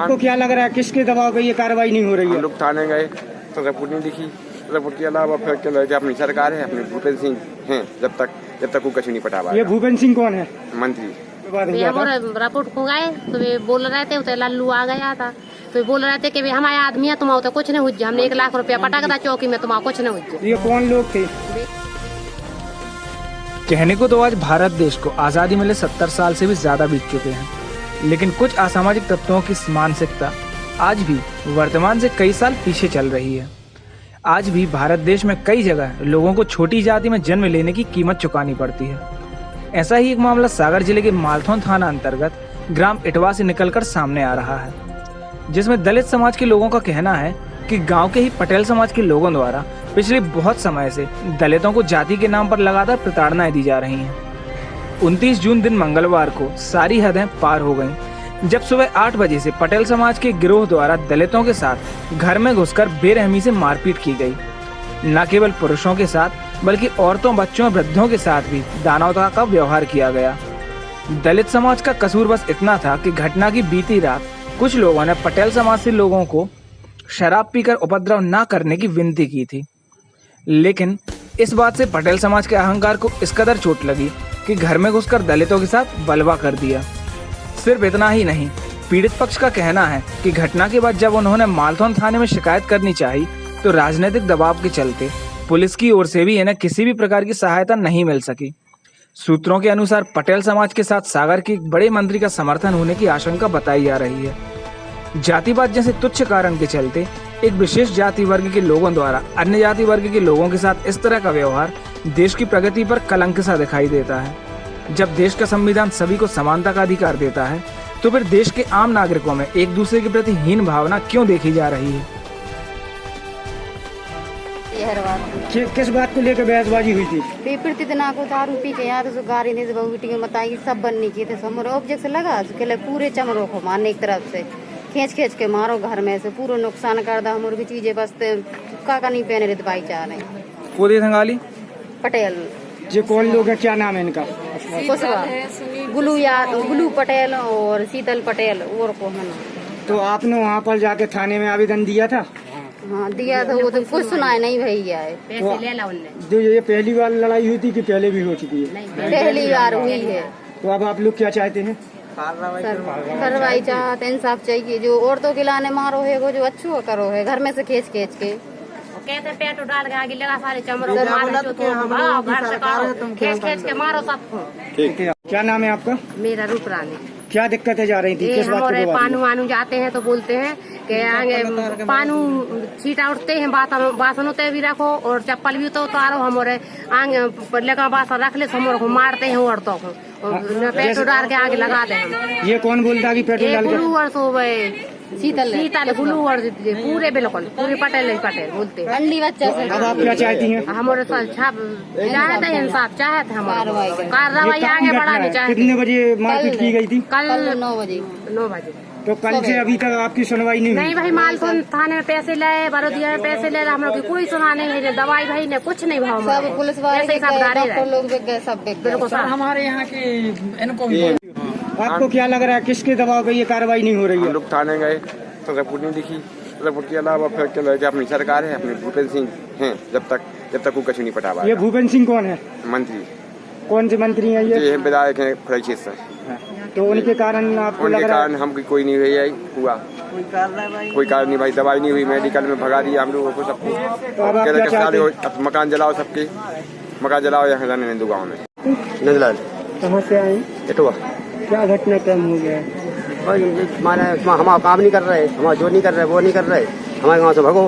आपको क्या लग रहा है किसके दबाव पे ये कार्रवाई नहीं हो रही है? हम लोग थाने गए तो रिपोर्ट नहीं दिखी। रिपोर्ट के अलावा फिर क्या लगे अपनी सरकार है, अपने भूपेंद्र सिंह हैं, जब तक वो कुछ नहीं पटा पाया। ये भूपेंद्र सिंह कौन है? मंत्री। रिपोर्ट को गए तो वे बोल रहे थे उसे लल्लू आ गया था तो बोल रहे थे कि हमारे आदमी है, तुम तो कुछ नहीं हुआ, हमने 1 लाख रुपया पटक था चौकी में, तुम कुछ नहीं हुआ। ये कौन लोग थे? कहने को तो आज भारत देश को आज़ादी मिले 70 साल से भी ज्यादा बीत चुके हैं, लेकिन कुछ असामाजिक तत्वों की मानसिकता आज भी वर्तमान से कई साल पीछे चल रही है। आज भी भारत देश में कई जगह लोगों को छोटी जाति में जन्म लेने की कीमत चुकानी पड़ती है। ऐसा ही एक मामला सागर जिले के मालथौन थाना अंतर्गत ग्राम इटवा से निकलकर सामने आ रहा है, जिसमें दलित समाज के लोगों का कहना है कि गांव के ही पटेल समाज के लोगों द्वारा पिछले बहुत समय से दलितों को जाति के नाम पर लगातार प्रताड़नाएं दी जा रही हैं। 29 जून दिन मंगलवार को सारी हदें पार हो गईं, जब सुबह 8 बजे से पटेल समाज के गिरोह द्वारा दलितों के साथ घर में घुसकर बेरहमी से मारपीट की गई। न केवल पुरुषों के साथ बल्कि औरतों, बच्चों और वृद्धों के साथ भी दानवता का व्यवहार किया गया। दलित समाज का कसूर बस इतना था कि घटना की बीती रात कुछ लोगों ने पटेल समाज से लोगों को शराब पीकर उपद्रव न करने की विनती की थी, लेकिन इस बात से पटेल समाज के अहंकार को इस कदर चोट लगी कि घर में घुसकर दलितों के साथ बलवा कर दिया। सिर्फ इतना ही नहीं, पीड़ित पक्ष का कहना है कि घटना के बाद जब उन्होंने मालथौन थाने में शिकायत करनी चाहिए तो राजनीतिक दबाव के चलते पुलिस की ओर से भी इन्हें किसी भी प्रकार की सहायता नहीं मिल सकी। सूत्रों के अनुसार पटेल समाज के साथ सागर के एक बड़े मंत्री का समर्थन होने की आशंका बताई जा रही है। जातिवाद जैसे तुच्छ कारण के चलते एक विशेष जाति वर्ग के लोगों द्वारा अन्य जाति वर्ग के लोगों के साथ इस तरह का व्यवहार देश की प्रगति पर कलंक सा दिखाई देता है। जब देश का संविधान सभी को समानता का अधिकार देता है तो फिर देश के आम नागरिकों में एक दूसरे के प्रति हीन भावना क्यों देखी जा रही है? किस बात को लेकर बहसबाजी हुई थी? प्रतिदिन को दारू पी के यार गाड़ी ने मीटिंग में बताई सब बनने की थे, हमारे ऑब्जेक्ट लगा के पूरे चमरों को मारने एक तरफ से खींच के मारो, घर में से पूरा नुकसान कर दा, हमारी भी चीजें बसते का नहीं पहने रहे भाई चाह रहे। पटेल ये कौन लोग हैं, क्या नाम है इनका? गुलू पटेल और शीतल पटेल और को है ना। तो आपने वहाँ पर जाके थाने में आवेदन दिया था? हाँ दिया था, वो तो कुछ सुनाए नहीं भैया है। पैसे ले ला उनने। जो ये पहली बार लड़ाई हुई थी कि पहले भी हो चुकी है? पहली बार हुई है। तो अब आप लोग क्या चाहते हैं? कार्रवाई चाहते, इंसाफ चाहिए। जो औरतों के लाने मारो है वो जो अच्छो करो है, घर में से खींच के कहते पेट डाल के आगे लगा सारे चमरों को मारो, घर से कारो, खींच के मारो सबको। क्या नाम है आपका? मेरा रूपरानी। क्या दिक्कतें जा रही थी? किस बात को? पानू वानू जाते हैं तो बोलते हैं कि आगे पानू छीटा उठते हैं, बासन उतरे भी रखो और चप्पल भी उतारो, हमारे आगे लगा बासन रख ले, हमारे को मारते हैं औरतों को, पेट्रोल डाल के आगे लगा दे। ये कौन बोलता है कि पेट्रोल डाल के? शीतल गुलू और पूरे बिल्कुल पूरे पटेल बोलते अंडी बच्चा से। अब आप क्या चाहती हैं? हमारे चाहते हैं इंसाफ, चाहते हमारे कार्रवाई आगे बढ़ानी चाहिए। कितने बजे मारपीट की गई थी? कल 9 बजे। तो कल से अभी तक आपकी सुनवाई नहीं हुई? नहीं भाई, मालथौन थाने में पैसे ले, बड़ोदिया में पैसे ले, हम लोग की कोई सुना नहीं, दवाई भाई ने कुछ नहीं भाव, सब पुलिस वाले सब बिल्कुल हमारे यहाँ के इनको। आपको क्या लग रहा है किसके दबाव पे ये कार्रवाई नहीं हो रही है? हम लोग थाने गए तो रिपोर्ट नहीं दिखी। रिपोर्ट के अलावा फिर क्या लगे अपनी सरकार है, अपने भूपेंद्र सिंह हैं, जब तक वो कुछ नहीं पटा पाया। ये भूपेंद्र सिंह कौन है? मंत्री। कौन से मंत्री हैं ये? विधायक हैं खुराई से। तो उनके कारण आपको लग रहा है? कारण हम कोई नहीं हुआ, कोई कारण नहीं भाई, दवाई नहीं हुई, मेडिकल में भगा दिया हम लोगों को सबको। तो अब आप क्या चाहते हैं? मकान जलाओ, सबके मकान जलाओ यहाँ जाने हिंदू गाँव में। नंदलाल। कहाँ से आए? इटवा। क्या घटना क्रम हो गया है? हमारा काम नहीं कर रहे, हमारा जो नहीं कर रहे वो नहीं कर रहे, हमारे गाँव से भगो,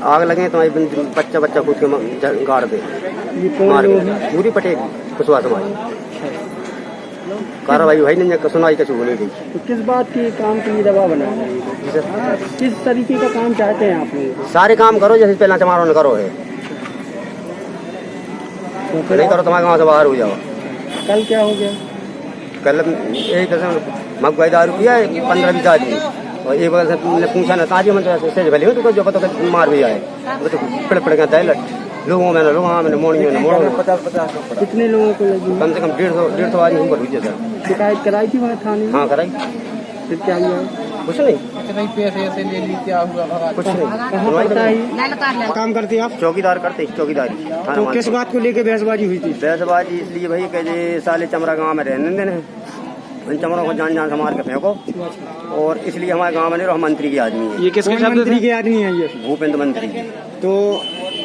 आग लगे तो बच्चा कूद के गाड़ दे। पूरी पटेल कुशवाहा समाज। कार्रवाई भाई नहीं, सुनाई कैसे होने गई। तो किस बात की काम के लिए दबाव बना रहे हैं? किस तरीके का काम चाहते हैं आप लोग? सारे काम करो जैसे पहला चमारों ने करो है, तो नहीं करो तुम्हारे गाँव से बाहर हो जाओ। कल क्या हो गया? कल यही मगवाई दारू पिया 15-20 आदमी, और एक बगल से पूछा ना ताजी मन से भले तो जो पता मार भी आए, तो पड़ गया लोगों में मोड़ी में मोड़ो। 50 कितने लोगों को लगी? कम से कम 150 आदमी ऊपर हुई। शिकायत कराई थी वहाँ थाने? हाँ कराई। फिर क्या हुआ? कुछ नहीं। नहीं पैसे ऐसे ले ली, क्या हुआ भगा? कुछ नहीं कहाँ पड़ता है ये? काम करते हैं आप? चौकीदार करते चौकीदारी तो किस बात को लेकर बहसबाजी हुई थी? बहसबाजी इसलिए भाई कि ये साले चमरा गांव में रहने देने इन चमरों को जान जान से मार के फेंको, और इसलिए हमारे गांव में नहीं रहो, हम मंत्री के आदमी है। ये किसके कौन शब्द मंत्री थे? के आदमी है ये? भूपेंद्र मंत्री। तो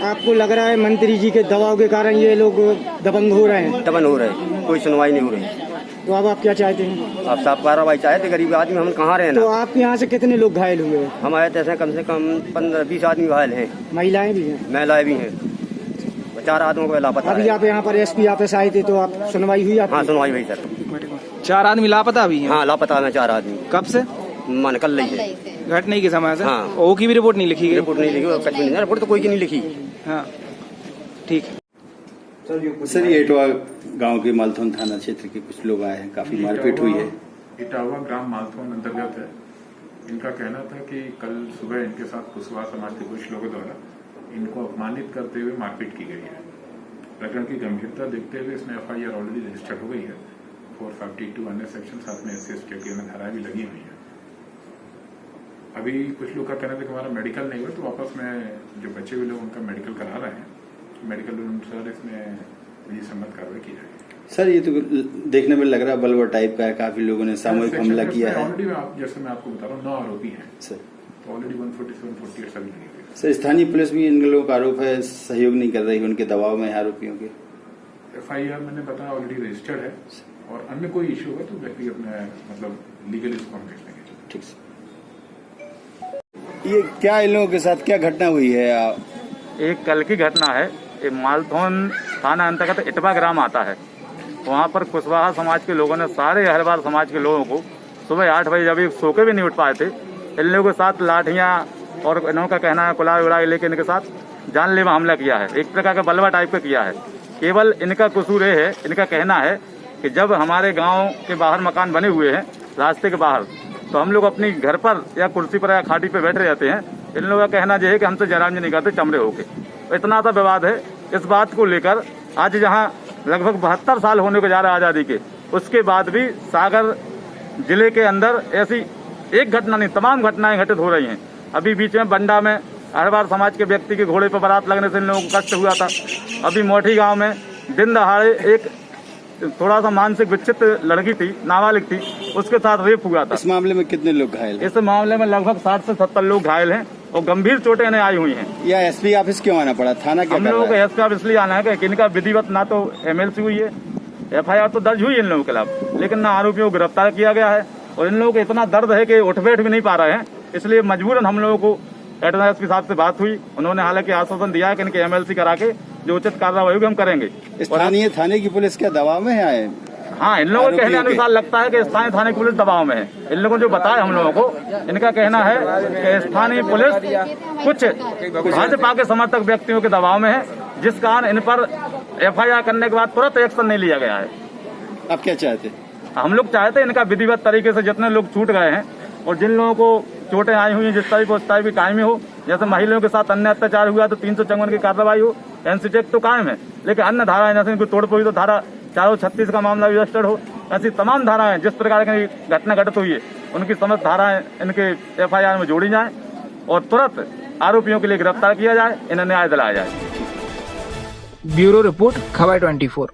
आपको लग रहा है मंत्री जी के दबाव के कारण ये लोग दबंग हो रहे हैं? दबन हो रहे, कोई सुनवाई नहीं हो रही। तो अब आप क्या चाहते हैं? अब साफ कार्रवाई चाहते, गरीब आदमी हम कहाँ रहे तो ना। आपके यहाँ से कितने लोग घायल हुए हैं? हम आए थे कम से कम 15-20 आदमी घायल हैं, महिलाएं भी हैं? महिलाएं भी हैं, 4 आदमियों को लापता अभी है। आप यहाँ पर एसपी ऑफिस आए थे तो आप सुनवाई हुई आपकी? हाँ सुनवाई हुई सर। 4 आदमी लापता भी हैं। हाँ लापता है 4 आदमी। कब से? मन कल रही है, घटने के समय से? हाँ। ओ की भी रिपोर्ट नहीं लिखी गई? रिपोर्ट नहीं लिखी, कुछ भी नहीं, रिपोर्ट तो कोई की नहीं लिखी। हाँ ठीक है। सर ये इटवा गांव के मालथौन थाना क्षेत्र के कुछ लोग आए हैं, काफी मारपीट हुई है। इटावा ग्राम मालथौन अंतर्गत है। इनका कहना था कि कल सुबह इनके साथ कुशवाहा समाज के कुछ लोगों द्वारा इनको अपमानित करते हुए मारपीट की गई है। प्रकरण की गंभीरता देखते हुए इसमें FIR ऑलरेडी रजिस्टर्ड हो गई है। 452 अन्य सेक्शन, साथ में SC/ST में धाराएं भी लगी हुई है। अभी कुछ लोग का कहना था कि हमारा मेडिकल नहीं हुआ, तो वापस में जो बचे हुए लोग उनका मेडिकल करा रहे हैं। मेडिकल अनुसार इसमें विधि सम्मत कार्रवाई की जाएगी। सर ये तो देखने में लग रहा है बलवा टाइप का है, काफी लोगों ने सामूहिक हमला किया है। ऑलरेडी जैसे मैं आपको बता रहा हूँ 9 आरोपी हैं सर तो ऑलरेडी 147, 48 सभी लगे हुए हैं। सर स्थानीय पुलिस भी इन लोगों का आरोप है सहयोग नहीं कर रही, उनके दबाव में है आरोपियों के। FIR मैंने बताया ऑलरेडी रजिस्टर्ड है, और अन्य कोई इश्यू होगा तो व्यक्तिगत में मतलब लीगल इसको हम देख लेंगे। ठीक सर। ये क्या इन लोगों के साथ क्या घटना हुई है? एक कल की घटना है। ये मालथौन थाना अंतर्गत इटवा ग्राम आता है। वहाँ पर कुशवाहा समाज के लोगों ने सारे हरवार समाज के लोगों को सुबह 8 बजे जब सो के भी नहीं उठ पाए थे, इन लोगों के साथ लाठियाँ और इन्हों का कहना है कुलाड़ी उड़ाई लेके इनके साथ जानलेवा हमला किया है। एक प्रकार का बलवा टाइप का किया है। केवल इनका कसूर ये है, इनका कहना है कि जब हमारे गाँव के बाहर मकान बने हुए हैं रास्ते के बाहर, तो हम लोग अपनी घर पर या कुर्सी पर या खाटी पर बैठे रहते हैं। इन लोगों का कहना यह है कि हमसे जयराम जी नहीं करते चमड़े होके। इतना सा विवाद है। इस बात को लेकर आज जहां लगभग 72 साल होने को जा रहा है आज़ादी के, उसके बाद भी सागर जिले के अंदर ऐसी एक घटना नहीं, तमाम घटनाएं घटित हो रही हैं। अभी बीच में बंडा में हरवार समाज के व्यक्ति के घोड़े पर बारात लगने से इन लोगों को कष्ट हुआ था। अभी मोठी गांव में दिन दहाड़े एक थोड़ा सा मानसिक विक्षिप्त लड़की थी, नाबालिग थी, उसके साथ रेप हुआ था। इस मामले में कितने लोग घायल हैं? इस मामले में लगभग 60 से 70 लोग घायल हैं और गंभीर चोटें इन्हें आई हुई हैं। या SP ऑफिस क्यों आना पड़ा? थाना क्या हम कर लोगों को रहा है? SP ऑफिस इसलिए आना है कि इनका विधिवत ना तो MLC हुई है, FIR तो दर्ज हुई है इन लोगों के खिलाफ, लेकिन ना आरोपियों को गिरफ्तार किया गया है। और इन लोगों को इतना दर्द है कि उठ बैठ भी नहीं पा रहे हैं। इसलिए मजबूरन हम लोगों को एडवाइस के साहब से बात हुई। उन्होंने हालांकि आश्वासन दिया है कि इनके MLC करा के जो उचित कार्रवाई होगी हम करेंगे। स्थानीय थाने की पुलिस क्या दबाव में है? हाँ, इन लोगों के कहने अनुसार लगता है कि स्थानीय थाने की पुलिस दबाव में है। इन लोगों ने जो बताया हम लोगों को, इनका कहना है कि स्थानीय पुलिस कुछ भाजपा के समर्थक व्यक्तियों के दबाव में है, जिस कारण इन पर FIR करने के बाद तुरंत एक्शन नहीं लिया गया है। आप क्या चाहते हैं? हम लोग चाहते हैं इनका विधिवत तरीके से जितने लोग छूट गए हैं और जिन लोगों को चोटें आई हुई हैं जिस टाइप उस टाइप की कायमी हो। जैसे महिलाओं के साथ अन्य अत्याचार हुआ तो 354 की कार्रवाई हो। NC एक्ट तो कायम है, लेकिन अन्य धाराएं जैसे इनको तोड़ फोड़ी तो धारा 436 का मामला रजिस्टर्ड हो। ऐसी तमाम धाराएं जिस प्रकार की घटना घटित हुई है उनकी समस्त धाराएं इनके FIR में जोड़ी जाएं और तुरंत आरोपियों के लिए गिरफ्तार किया जाए, इन्हें न्याय दिलाया जाए। ब्यूरो रिपोर्ट खबर 24।